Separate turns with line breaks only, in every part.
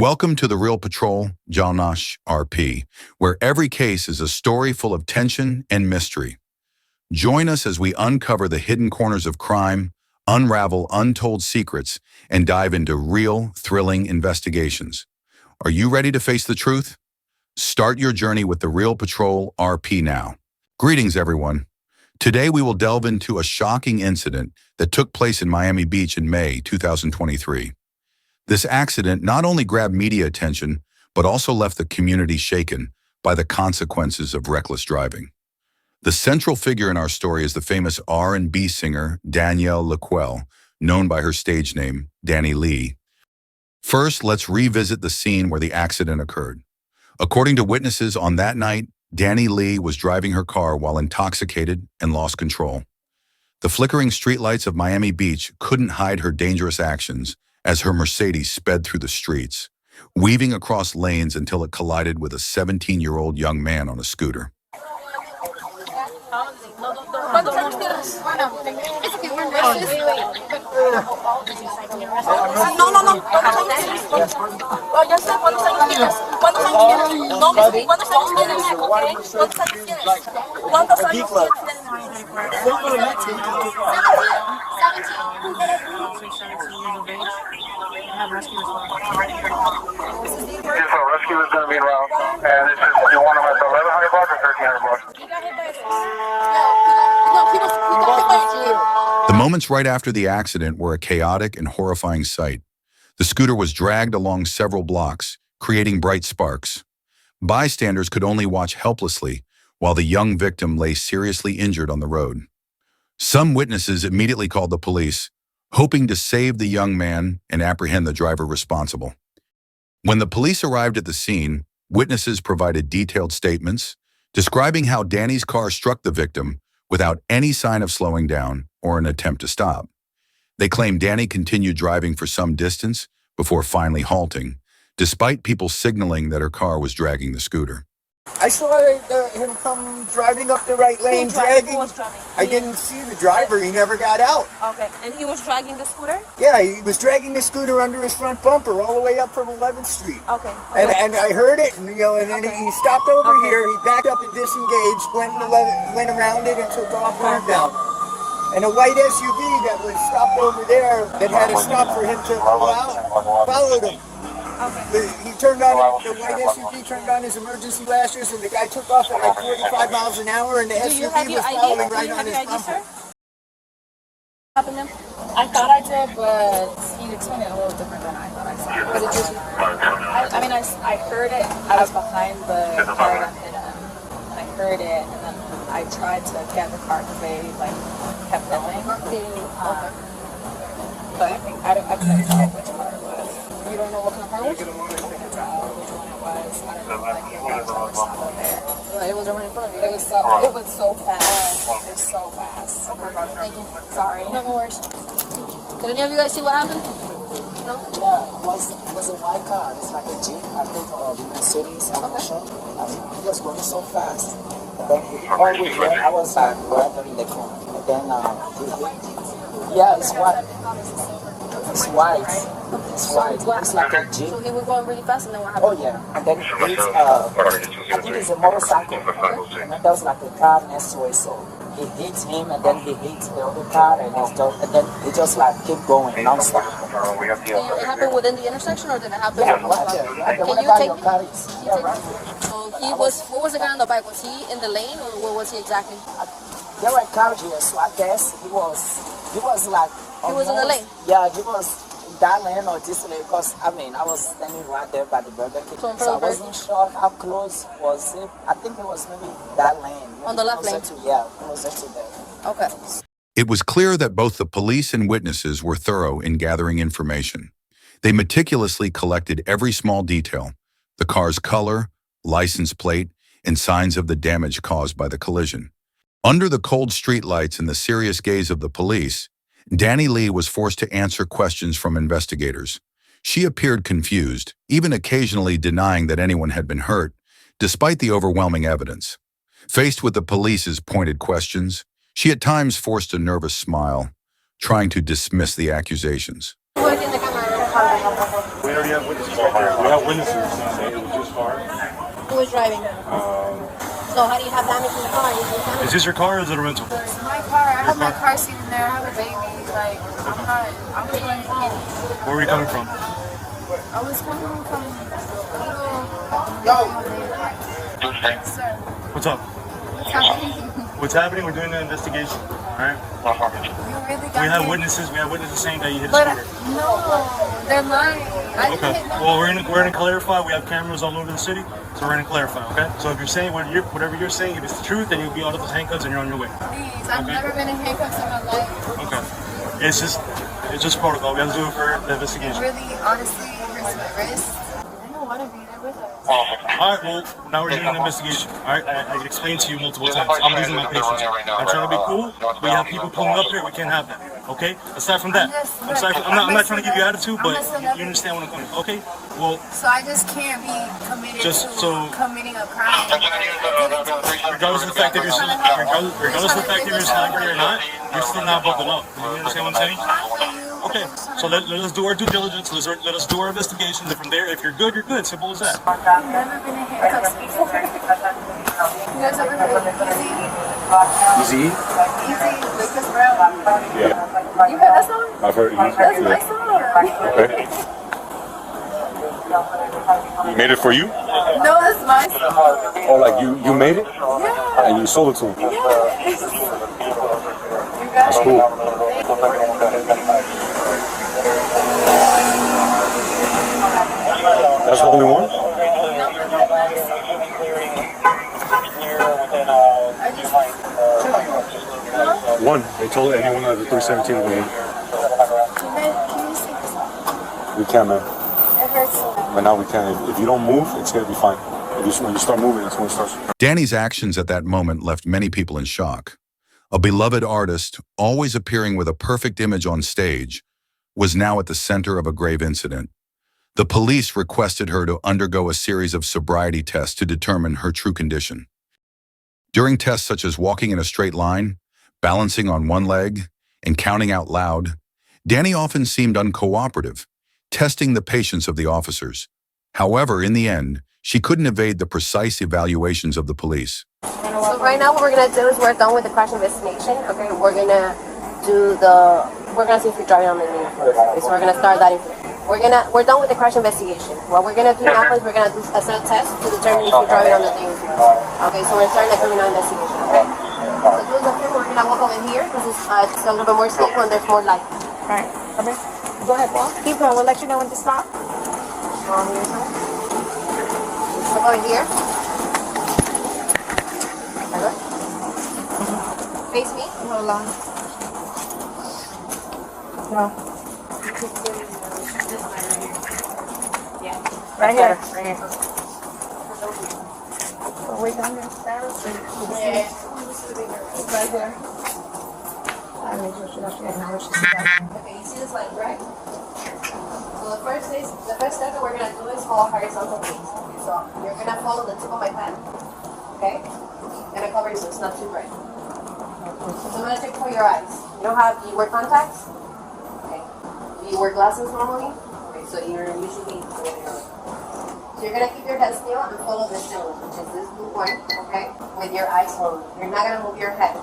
Welcome to The Real Patrol, Jalnash RP, where every case is a story full of tension and mystery. Join us as we uncover the hidden corners of crime, unravel untold secrets, and dive into real, thrilling investigations. Are you ready to face the truth? Start your journey with The Real Patrol RP now. Greetings, everyone. Today we will delve into a shocking incident that took place in Miami Beach in May 2023. This accident not only grabbed media attention, but also left the community shaken by the consequences of reckless driving. The central figure in our story is the famous R&B singer Danielle LaQuelle, known by her stage name, Danny Lee. First, let's revisit the scene where the accident occurred. According to witnesses on that night, Danny Lee was driving her car while intoxicated and lost control. The flickering streetlights of Miami Beach couldn't hide her dangerous actions as her Mercedes sped through the streets, weaving across lanes until it collided with a 17-year-old young man on a scooter.
¿Cuántos años tienes? Bueno, es que bueno, no. ¿Cuántos años tienes? Oh, ya sé, ¿cuántos años tienes? ¿Cuántos años tienes? No, ¿cuántos años tienes? Okay. ¿Cuántos años tienes? ¿Cuántos años tienes? 17.
Rescue is going to be around, and this is, you want them at the 1100 block or 1300 block?
He got hit by a No, he got hit by a
The moments right after the accident were a chaotic and horrifying sight. The scooter was dragged along several blocks, creating bright sparks. Bystanders could only watch helplessly while the young victim lay seriously injured on the road. Some witnesses immediately called the police, hoping to save the young man and apprehend the driver responsible. When the police arrived at the scene, witnesses provided detailed statements describing how Danny's car struck the victim without any sign of slowing down or an attempt to stop. They claimed Danny continued driving for some distance before finally halting, despite people signaling that her car was dragging the scooter.
I saw him come driving up the right lane, dragging.
Who was driving?
I didn't see the driver. He never got out.
Okay, and he was dragging the scooter?
Yeah, he was dragging the scooter under his front bumper all the way up from 11th Street.
Okay.
And I heard it, and, and then he stopped over here. He backed up and disengaged, went around it, and took off northbound. And a white SUV that was stopped over there that had a stop for him to pull out followed him.
Okay.
He turned on, the white SUV turned on his emergency flashers, and the guy took off at like 45 miles an hour, and the SUV was following right on his bumper.
Happened to him?
I thought I did, but he explained it a little different than I thought I saw.
Was it just
I mean, I heard it. I was behind the car that hit him. And I heard it, and then I tried to get the car because they kept going. But I couldn't tell which car it was.
You don't know what kind of car it was?
I couldn't tell which one it was. I don't know, like, it was over there.
It was right in front of you.
It was so fast. It was so fast.
Thank you.
Sorry.
No worries. Did any of you guys see what happened? No?
Yeah, it was a white car. It's like a Jeep. I think Mercedes edition. It was going so fast. Then I was like right in the corner. And then it's white. It's white. It's white. It's like a Jeep.
So he was going really fast and then what
Oh
happened?
yeah. And then I think it's a motorcycle. And then there was like a car next to it. So he hit him, and then he hit the other car, and then he just like keep going non-stop.
It happened within the intersection or did it happen?
Yeah, right there. Right there.
Can you
Whenever
take
your
me?
car is.
Can you
Yeah,
take
right
me?
there.
So what was the guy on the bike? Was he in the lane or where was he exactly?
There were carriages, so I guess he was like.
He was in the lane?
Yeah, he was in that lane or this lane because I was standing right there by the Burger King.
So in front
So I
of the Burger
wasn't sure how close was it. I think it was maybe that lane.
On the left lane?
Closer to there.
Okay.
It was clear that both the police and witnesses were thorough in gathering information. They meticulously collected every small detail: the car's color, license plate, and signs of the damage caused by the collision. Under the cold streetlights and the serious gaze of the police, Danny Lee was forced to answer questions from investigators. She appeared confused, even occasionally denying that anyone had been hurt, despite the overwhelming evidence. Faced with the police's pointed questions, she at times forced a nervous smile, trying to dismiss the accusations.
We
We already have witnesses right there. We have witnesses saying it was just car.
Who was driving? So how do you have damage in the car?
Is this your car or is it a rental?
It's my car. I have my car seat in there. I have a baby. Like, I'm going home.
Where are you coming from?
I was coming from Sir,
What's up?
what's happening?
What's happening? We're doing an investigation. Alright?
You really got
We have
me.
witnesses. We have witnesses saying that you hit a
But
scooter.
no, they're lying. I didn't
Okay.
hit no.
Well, we're gonna clarify. We have cameras all over the city, so we're gonna clarify. Okay. So if you're saying whatever you're saying, if it's the truth, then you'll be out of the handcuffs and you're on your way.
Please, I've
Okay.
never been in handcuffs in my life.
Okay. It's just protocol. We have to do it for the
It
investigation.
really, honestly, hurts my wrist. I don't want to be there with us.
All right. Well, now we're doing an investigation. All right. I explained to you multiple times. I'm losing my patience. I'm trying to be cool. We have people pulling up here. We can't have that. Okay. Aside from that, I'm not trying to give you attitude, but you understand what I'm coming. Okay. Well.
So I just can't be committed
So
committing a crime.
regardless of the fact that you're a celebrity or not, you're still not buckled up. You understand what I'm saying? Okay, so let us do our due diligence. Let us do our investigations. And from there, if you're good, you're good. Simple as that.
I've never been in handcuffs before. You guys ever heard of Easy?
Easy?
Easy, Lucas Brown.
Yeah.
You heard that song?
I've heard Easy.
That's my song.
Okay. He made it for you?
No, that's my song.
Oh, like you made it?
Yeah.
And you sold it to him?
Yes.
That's cool. That's the only one? One. They told anyone that the 317 will be.
Can you sing this song?
We can, man.
It hurts so bad.
But now we can. If you don't move, it's going to be fine. When you start moving, that's when it starts.
Danny's actions at that moment left many people in shock. A beloved artist, always appearing with a perfect image on stage, was now at the center of a grave incident. The police requested her to undergo a series of sobriety tests to determine her true condition. During tests such as walking in a straight line, balancing on one leg, and counting out loud, Danny often seemed uncooperative, testing the patience of the officers. However, in the end, she couldn't evade the precise evaluations of the police.
So right now what we're gonna do is we're done with the crash investigation. Okay, we're gonna see if you're driving on the knee. Okay, so we're gonna start that. We're done with the crash investigation. What we're gonna do now is we're gonna do a set of tests to determine if you're driving on the knee. Okay, so we're starting the criminal investigation. Okay. So do the thing. We're gonna walk over here because it's just a little bit more safe when there's more light. Alright, okay. Go ahead, walk. Keep going. We'll let you know when to stop. Look over here. Face me. Hold on. No. Yeah. Right here. Right here. Oh, wait, down there. Yeah. Right there. I make sure she doesn't acknowledge she's got. Okay, you see this light, right? So the first step that we're gonna do is follow horizontal gaze. Okay, so you're gonna follow the tip of my pen. Okay? Gonna cover you so it's not too bright. So I'm gonna check for your eyes. Do you wear contacts? Okay. Do you wear glasses normally? Okay, so you're usually so you're gonna keep your head still and follow the symbol, which is this blue one, okay? With your eyes closed. You're not gonna move your head.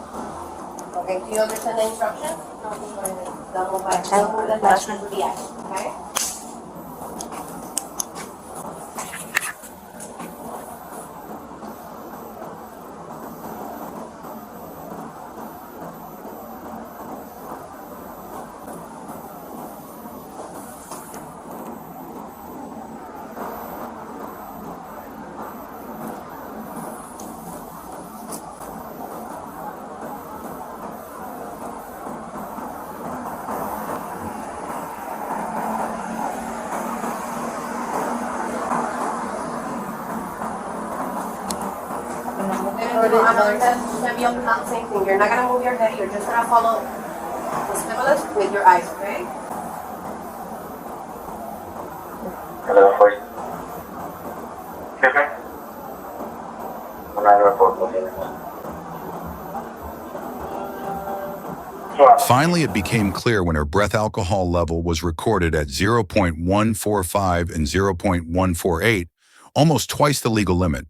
Okay, do you understand the instructions? Don't move the instructions with the eyes, okay? Same thing. You're not gonna move your head. You're just gonna follow the stimulus with your eyes, okay?
Hello, first. Okay. Another report, okay. Sure.
Finally, it became clear when her breath alcohol level was recorded at 0.145 and 0.148, almost twice the legal limit,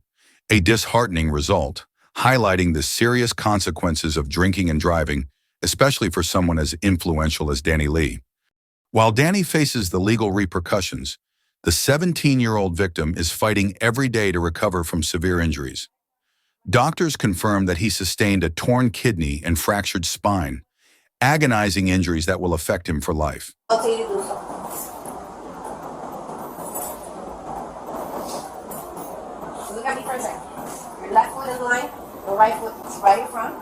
a disheartening result, highlighting the serious consequences of drinking and driving, especially for someone as influential as Danny Lee. While Danny faces the legal repercussions, the 17-year-old victim is fighting every day to recover from severe injuries. Doctors confirmed that he sustained a torn kidney and fractured spine, agonizing injuries that will affect him for life.
I'll tell you to do so. Look at me for a second. Your left foot in line, your right foot is right in front.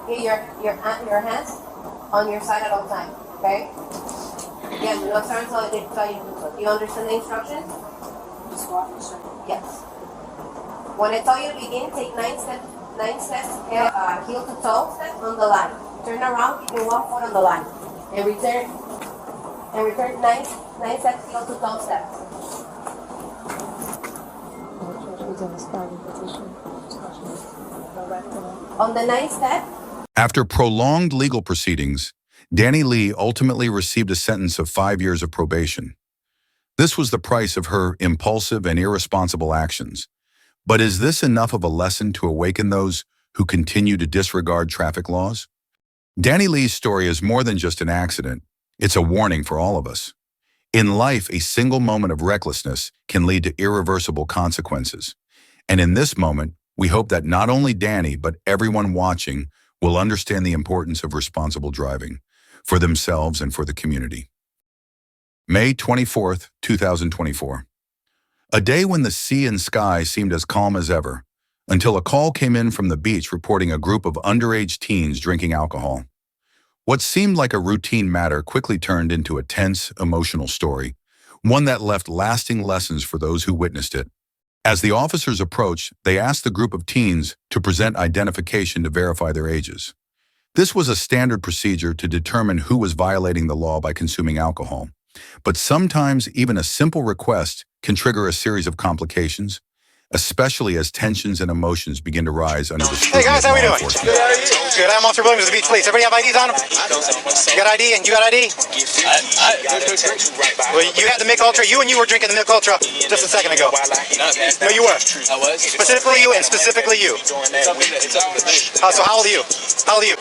Get your hands on your side at all times, okay? Again, we're not starting to tell you to do so. Do you understand the instructions? Yes. When I tell you to begin, take 9 steps, heel to toe step on the line. Turn around, keeping 1 foot on the line. And return 9 steps, heel to toe steps. On the 9th step.
After prolonged legal proceedings, Danny Lee ultimately received a sentence of 5 years of probation. This was the price of her impulsive and irresponsible actions. But is this enough of a lesson to awaken those who continue to disregard traffic laws? Danny Lee's story is more than just an accident. It's a warning for all of us. In life, a single moment of recklessness can lead to irreversible consequences. And in this moment, we hope that not only Danny, but everyone watching will understand the importance of responsible driving for themselves and for the community. May 24th, 2024. A day when the sea and sky seemed as calm as ever, until a call came in from the beach reporting a group of underage teens drinking alcohol. What seemed like a routine matter quickly turned into a tense, emotional story, one that left lasting lessons for those who witnessed it. As the officers approached, they asked the group of teens to present identification to verify their ages. This was a standard procedure to determine who was violating the law by consuming alcohol. But sometimes even a simple request can trigger a series of complications, especially as tensions and emotions begin to rise under the scrutiny.
Hey guys, how we doing?
Enforcement.
Good. I'm Officer Williams of the Beach Police. Everybody have IDs on them? You got ID and you got ID? Well, you had the Mick Ultra. You were drinking the Mick Ultra just a second ago. No, you were.
I was.
Specifically you and specifically you. So how old are you? How old are you?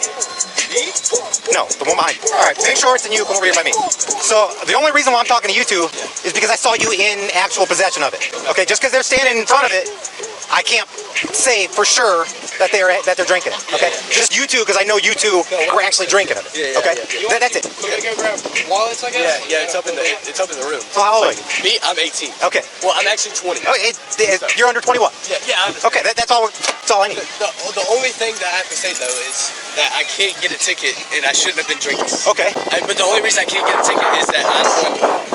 No, the one behind. All right, pink shorts and you come over here by me. So the only reason why I'm talking to you two is because I saw you in actual possession of it. Okay, just because they're standing in front of it, I can't say for sure that they're drinking it. Okay, just you two, because I know you two were actually drinking it. Okay, that's it.
We gotta go grab wallets, I guess. Yeah, it's up in the room.
So how old are you?
Me, I'm 18.
Okay.
Well, I'm actually 20.
Oh, you're under 21.
Yeah.
Okay, that's all. That's all I need.
The only thing that I have to say though is that I can't get a ticket, and I shouldn't have been drinking.
Okay.
But the only reason I can't get a ticket is that I'm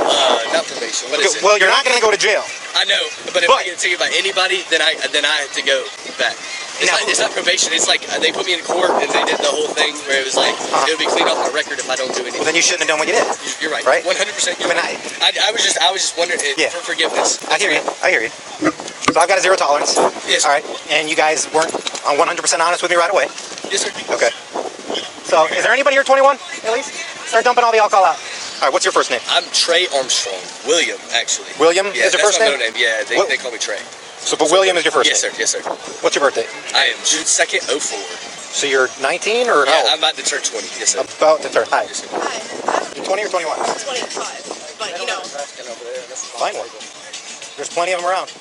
on not probation. What is it?
Well, you're not going to go to jail.
I know, but if I get a ticket by anybody, then I have to go back. It's not probation. It's like they put me in court and they did the whole thing where it was like it would be cleaned off my record if I don't do anything.
Well, then you shouldn't have done what you did.
You're right.
Right.
100%. I was just wondering for forgiveness.
I hear you. So I've got a zero tolerance.
Yes.
All right. And you guys weren't 100% honest with me right away.
Yes, sir.
Okay. So is there anybody here 21 at least? Start dumping all the alcohol out. All right. What's your first name?
I'm Trey Armstrong. William, actually.
William
Yeah,
is your
that's
first
my
name?
middle name. Yeah, they call me Trey.
So, but William is your first
Yes,
name?
sir. Yes, sir.
What's your birthday?
I am June 2nd, 04.
So you're 19 or how
Yeah,
old?
I'm about to turn 20. Yes, sir.
About to turn. Hi.
Yes, sir.
You're 20 or 21?
25, but you know.
Fine one. There's plenty of them around.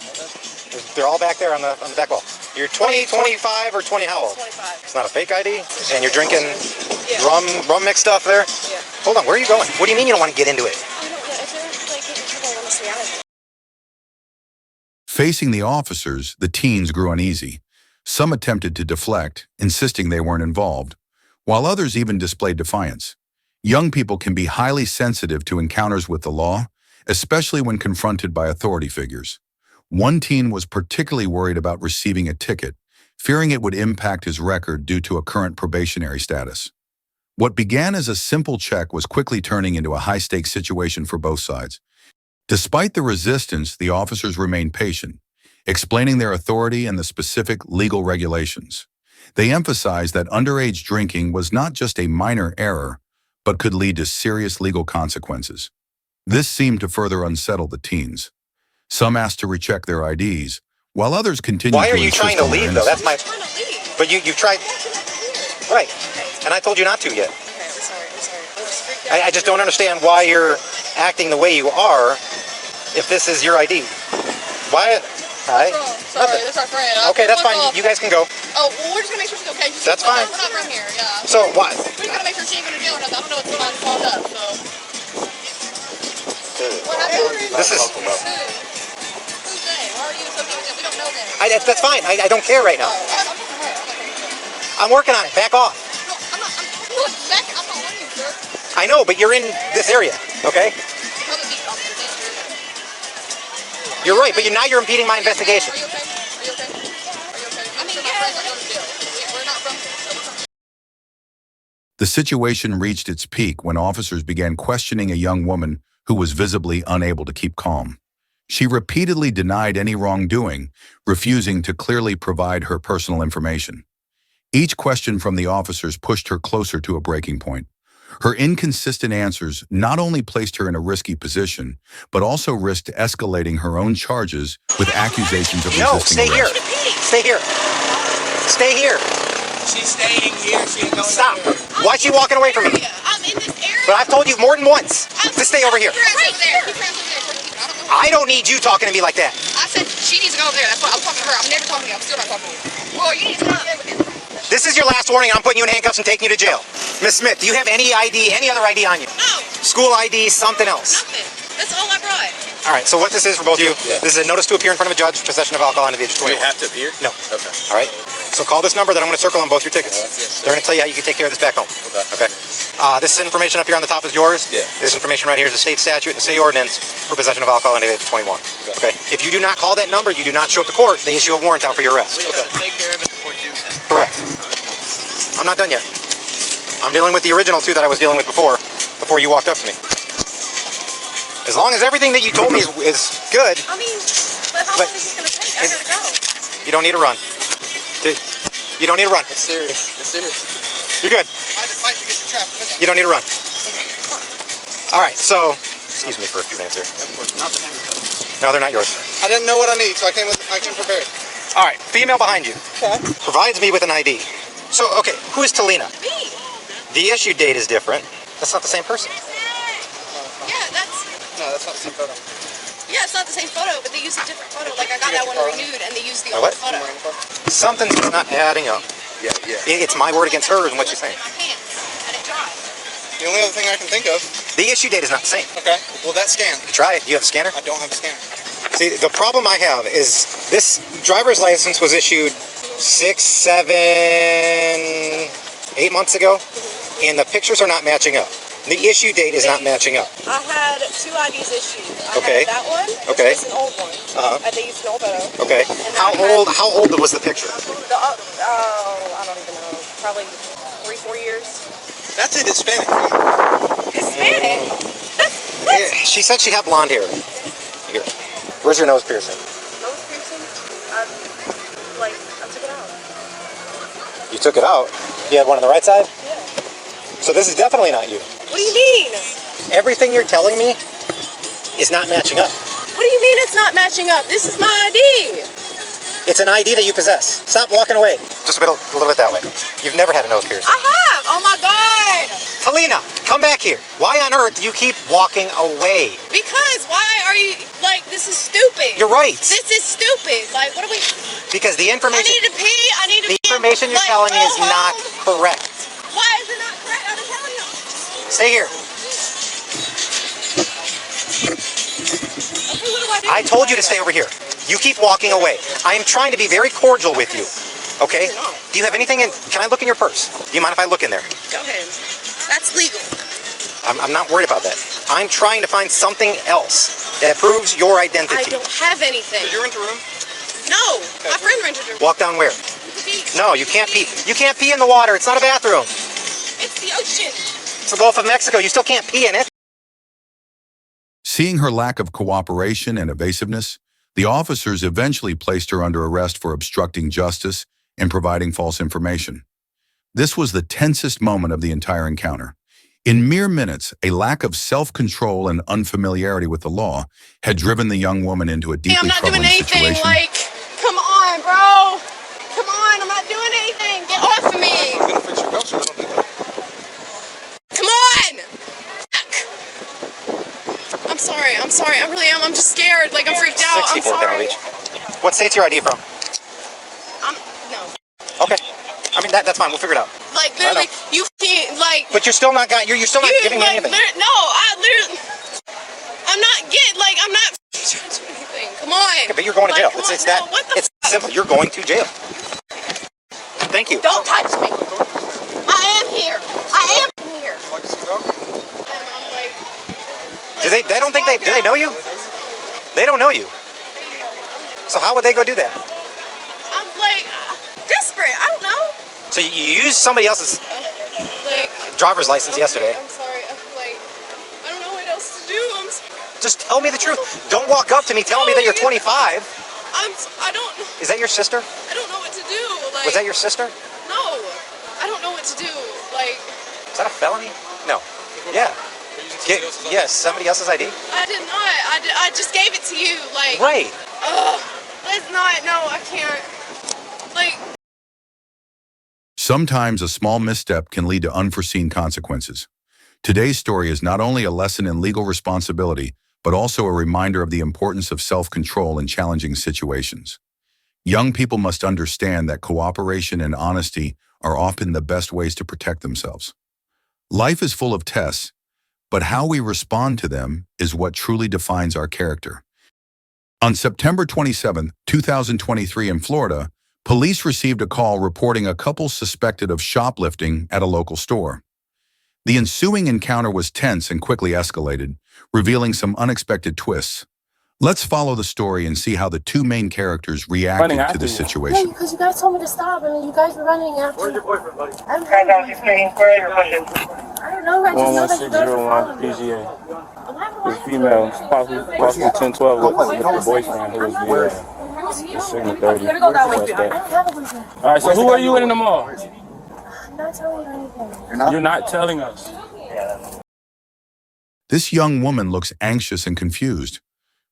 They're all back there on the back wall. You're 20, 25, or 20 how old?
25.
It's not a fake ID? And you're drinking rum mixed stuff there?
Yeah.
Hold on, where are you going? What do you mean you don't want to get into it?
I don't know. If they're like getting trouble, I want to stay out of it.
Facing the officers, the teens grew uneasy. Some attempted to deflect, insisting they weren't involved, while others even displayed defiance. Young people can be highly sensitive to encounters with the law, especially when confronted by authority figures. One teen was particularly worried about receiving a ticket, fearing it would impact his record due to a current probationary status. What began as a simple check was quickly turning into a high-stakes situation for both sides. Despite the resistance, the officers remained patient, explaining their authority and the specific legal regulations. They emphasized that underage drinking was not just a minor error, but could lead to serious legal consequences. This seemed to further unsettle the teens. Some asked to recheck their IDs, while others continued
Why
to
are you
insist
trying to
on their
leave, though?
innocence.
That's my... But you've tried... Right. And I told you not to yet.
Okay, I'm sorry. I'm just freaked out.
I just don't understand why you're acting the way you are if this is your ID. Why... Hi.
Sorry, that's our friend.
Okay, that's fine. You guys can go.
Oh, well, we're just gonna make sure she's okay.
That's fine.
We're not from here, yeah.
So, what?
We just gotta make sure she ain't gonna jail or nothing. I don't know what's going on. It's called up, so. What happened?
This is...
Who's they? Why are you associated with them? We don't know them.
That's fine. I don't care right now. I'm working on it. Back off.
No, I'm not. I'm not letting you, sir.
I know, but you're in this area, okay?
Public beach officer, thank you.
You're right, but now you're impeding my investigation.
Are you okay? Are you okay? Are you okay? I'm sure my friends are going to jail. We're not from here, so we're from...
The situation reached its peak when officers began questioning a young woman who was visibly unable to keep calm. She repeatedly denied any wrongdoing, refusing to clearly provide her personal information. Each question from the officers pushed her closer to a breaking point. Her inconsistent answers not only placed her in a risky position, but also risked escalating her own charges with accusations of
No,
resisting
stay here.
arrest.
Stay here. Stay here.
She's staying here. She ain't going
Stop. Why is she walking away from me?
I'm in this area.
But I've told you more than once to stay over here.
Right there. Keep your hands over there.
I don't need you talking to me like that.
I said she needs to go over there. That's why I'm talking to her. I'm never talking to you. I'm still not talking to you. Well, you need to go over there with him.
This is your last warning. I'm putting you in handcuffs and taking you to jail. Miss Smith, do you have any ID, any other ID on you?
No,
School ID, something else?
nothing. That's all I brought.
All right, so what this is for both of you, this is a notice to appear in front of a judge for possession of alcohol under the age of 21.
have to appear?
No.
Okay.
All right. So call this number that I'm going to circle on both your tickets. They're going to tell you how you can take care of this back home. Okay. This information up here on the top is yours.
Yeah.
This information right here is a state statute and a state ordinance for possession of alcohol under the age of 21. Okay. If you do not call that number, you do not show up to court, they issue a warrant out for your arrest.
We have to take care of it before June 10th.
Correct. I'm not done yet. I'm dealing with the original two that I was dealing with before you walked up to me. As long as everything that you told me is good,
I mean, but how long is this going to take? I gotta go.
you don't need to run. Dude, you don't need to run.
It's serious. It's serious.
You're good.
I had to fight to get your trap.
You don't need to run. All right, so, excuse me for a few minutes here. No, they're not yours.
I didn't know what I need, so I came prepared.
All right, female behind you.
Okay.
Provides me with an ID. So, okay, who is Talina?
Me?
The issue date is different. That's not the same person.
Yeah,
No, that's not the same photo.
it's not the same photo, but they used a different photo. Like I got that one renewed, and they used the
What?
old photo.
Something's not adding up.
Yeah.
It's my word against hers and what she's saying.
My pants, and it dried.
The only other thing I can think of.
The issue date is not the same.
Okay. Well, that scan.
Try it. Do you have a scanner?
I don't have a scanner.
See, the problem I have is this driver's license was issued 6, 7, 8 months ago, and the pictures are not matching up. The issue date is not matching up.
I had 2 IDs issued. I
Okay.
had that one,
Okay.
which was an old one.
Uh-huh.
They used an old photo.
Okay.
And
How
I had-
How old was the picture?
I don't even know. Probably 3-4 years.
That's it, Hispanic.
Hispanic?
Yeah, she said she had blonde hair. Here. Where's your nose piercing?
Nose piercing? I took it out.
You took it out. You had one on the right side?
Yeah.
So this is definitely not you.
What do you mean?
Everything you're telling me is not matching up.
What do you mean it's not matching up? This is my ID.
It's an ID that you possess. Stop walking away. Just a little bit that way. You've never had a nose piercing.
I have. Oh my God.
Talina, come back here. Why on earth do you keep walking away?
Because why are you like this is stupid?
You're right.
This is stupid. Like what are we?
Because the
I
information
need to pee. I need to.
the
pee.
information you're
Like,
telling me
go
is not
home.
correct.
Why is it not correct? I'm telling you.
Stay here.
Okay, what do I do?
I told you to stay over here. You keep walking away. I am trying to be very cordial with you. Okay? Do you have anything in... Can I look in your purse? Do you mind if I look in there?
Go ahead. That's legal.
I'm not worried about that. I'm trying to find something else that proves your
I
identity.
don't have anything.
Did you rent a room?
No, my friend rented a
Walk down where?
the beach.
No, you can't pee. You can't pee in the water. It's not a bathroom.
It's the ocean.
It's the Gulf of Mexico. You still can't pee in it.
Seeing her lack of cooperation and evasiveness, the officers eventually placed her under arrest for obstructing justice and providing false information. This was the tensest moment of the entire encounter. In mere minutes, a lack of self-control and unfamiliarity with the law had driven the young woman into a deeply troubling situation.
Like, come on, bro. Come on, I'm not doing anything. Get off of me.
I'm gonna fix your belt, so I don't do that.
Come on. I'm sorry. I really am. I'm just scared. Like, I'm freaked out. I'm
64
sorry.
Beach. What state's your ID from?
No.
Okay. I mean, that's fine. We'll figure it out.
Like, literally, you can't, like...
But you're still not you're still not giving me anything.
I'm not getting, like, I'm not trying to do anything. Come on.
Okay, but you're going to jail.
Come on,
It's that.
no, what the
It's simple. You're going to jail. Thank you.
Don't touch me. I am here. I am here.
Like to see dog?
And I'm like...
Do they know you? They don't know you. So how would they go do that?
I'm, like, desperate. I don't know.
So you used somebody else's
Like...
driver's license yesterday.
I'm sorry. I'm, like... I don't know what else to do.
Just tell me the truth. Don't walk up to me telling me that you're 25.
I don't...
Is that your sister?
I don't know what to do. Like...
Was that your sister?
No. I don't know what to do. Like...
Is that a felony? No. Yeah. Yes, somebody else's ID?
I did not. I just gave it to you. Like...
Right.
Let's not. No, I can't. Like...
Sometimes a small misstep can lead to unforeseen consequences. Today's story is not only a lesson in legal responsibility, but also a reminder of the importance of self-control in challenging situations. Young people must understand that cooperation and honesty are often the best ways to protect themselves. Life is full of tests, but how we respond to them is what truly defines our character. On September 27, 2023 in Florida, police received a call reporting a couple suspected of shoplifting at a local store. The ensuing encounter was tense and quickly escalated, revealing some unexpected twists. Let's follow the story and see how the two main characters reacted to the
Yeah,
situation.
because you guys told me to stop, and then you guys were running after.
Where's your boyfriend, buddy?
I don't know. I don't know. I just know that you guys were
11601
following me.
PGA.
I'm having
This female, possibly 1012 with the boyfriend who was the signal 30.
I don't have a boyfriend.
All right, so who are you in the mall?
I'm not telling you anything.
You're not telling us.
This young woman looks anxious and confused.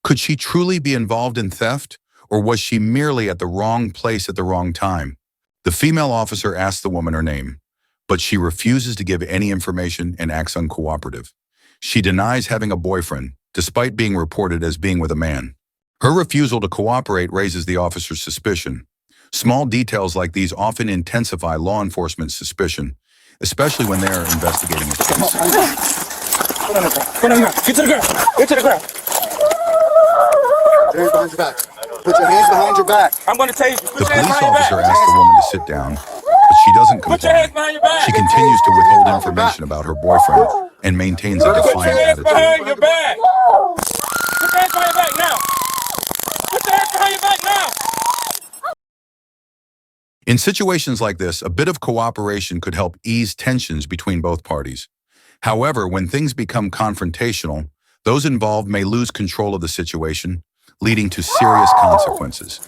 Could she truly be involved in theft, or was she merely at the wrong place at the wrong time? The female officer asks the woman her name, but she refuses to give any information and acts uncooperative. She denies having a boyfriend, despite being reported as being with a man. Her refusal to cooperate raises the officer's suspicion. Small details like these often intensify law enforcement's suspicion, especially when they are investigating a case.
Put on the ground. Put on the ground. Get to the ground. Get to the ground.
Put your hands behind your back. Put your hands behind your back.
I'm going to tell you.
The police officer asks the woman to sit down, but she doesn't
Put your hands
comply.
behind your back.
She continues to withhold information about her boyfriend and maintains a
Put your
defiant
hands
attitude.
behind your back. Put your hands behind your back now. Put your hands behind your back now.
In situations like this, a bit of cooperation could help ease tensions between both parties. However, when things become confrontational, those involved may lose control of the situation, leading to serious consequences.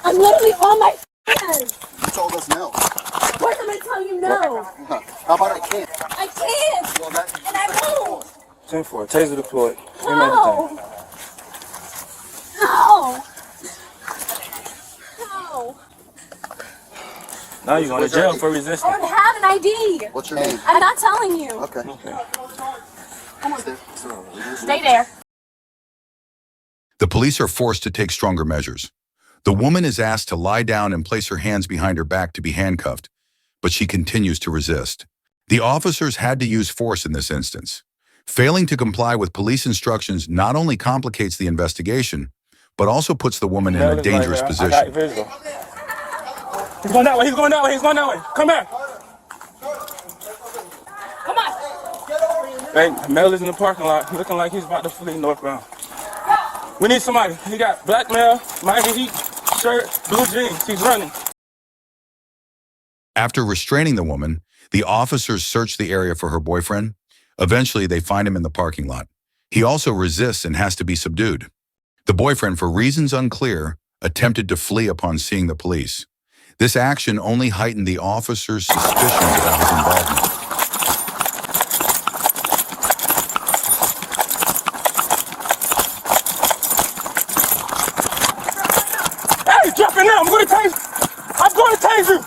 I'm literally on my friends.
You told us no.
What am I telling you no?
How about I can't?
I can't. And I won't.
10-4. Taser deployed.
No. No. No.
Now you're going to jail for
I
resisting.
don't have an ID.
What's your name?
I'm not telling you.
Okay.
Stay there.
The police are forced to take stronger measures. The woman is asked to lie down and place her hands behind her back to be handcuffed, but she continues to resist. The officers had to use force in this instance. Failing to comply with police instructions not only complicates the investigation, but also puts the woman in a dangerous position.
He's going that way. He's going that way. He's going that way. Come here.
Come on.
Hey, Mel is in the parking lot, looking like he's about to flee northbound. We need somebody. He got black male, Miami Heat shirt, blue jeans. He's running.
After restraining the woman, the officers search the area for her boyfriend. Eventually, they find him in the parking lot. He also resists and has to be subdued. The boyfriend, for reasons unclear, attempted to flee upon seeing the police. This action only heightened the officer's suspicions about his involvement.
Hey, drop it now. I'm going to tase you. I'm going to tase you.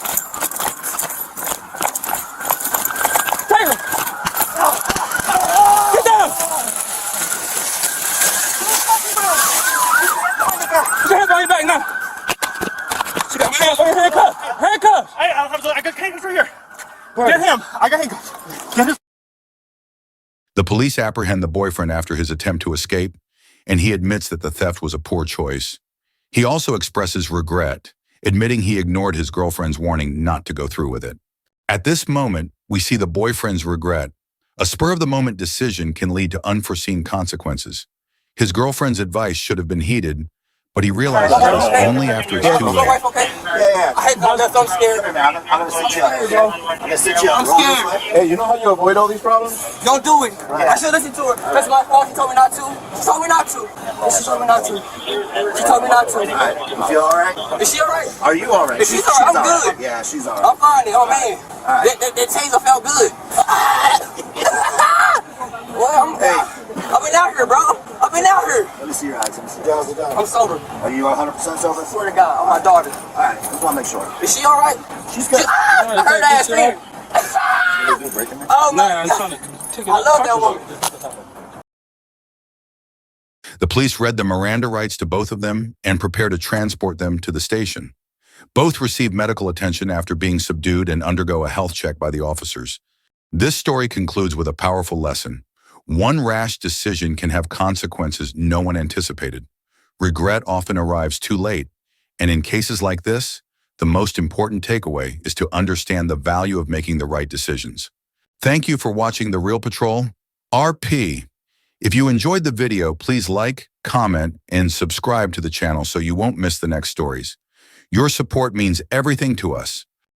Tase him. Get down. Put your hands on your back now. She got my hands on your handcuffs. Handcuffs.
Hey, I got handcuffs right here. Get him. I got handcuffs. Get his.
The police apprehend the boyfriend after his attempt to escape, and he admits that the theft was a poor choice. He also expresses regret, admitting he ignored his girlfriend's warning not to go through with it. At this moment, we see the boyfriend's regret. A spur-of-the-moment decision can lead to unforeseen consequences. His girlfriend's advice should have been heeded, but he realizes this only after it's too late.
Yeah. I hate that. I'm scared. I'm gonna sit you up. I'm gonna sit you up. I'm scared.
Hey, you know how you avoid all these problems?
Don't do it. I should listen to her. That's my fault. She told me not to. She told me not to. She told me not to. She told me not to.
Alright, you feel alright?
Is she alright?
Are you alright?
If she's alright, I'm good.
Yeah, she's alright.
I'm fine. Oh man.
Alright.
That taser felt good. Well, I've been out here, bro. I've been out here.
Let me see your eyes. Let me see your eyes.
I'm sober.
Are you 100% sober?
I swear to God, I'm my daughter.
Alright, just want to make sure.
Is she alright?
She's good.
I heard that scream. Oh my
I'm
God.
trying to take it.
I love that woman.
The police read the Miranda rights to both of them and prepared to transport them to the station. Both received medical attention after being subdued and undergo a health check by the officers. This story concludes with a powerful lesson. One rash decision can have consequences no one anticipated. Regret often arrives too late, and in cases like this, the most important takeaway is to understand the value of making the right decisions. Thank you for watching The Real Patrol, RP. If you enjoyed the video, please like, comment, and subscribe to the channel so you won't miss the next stories. Your support means everything to us.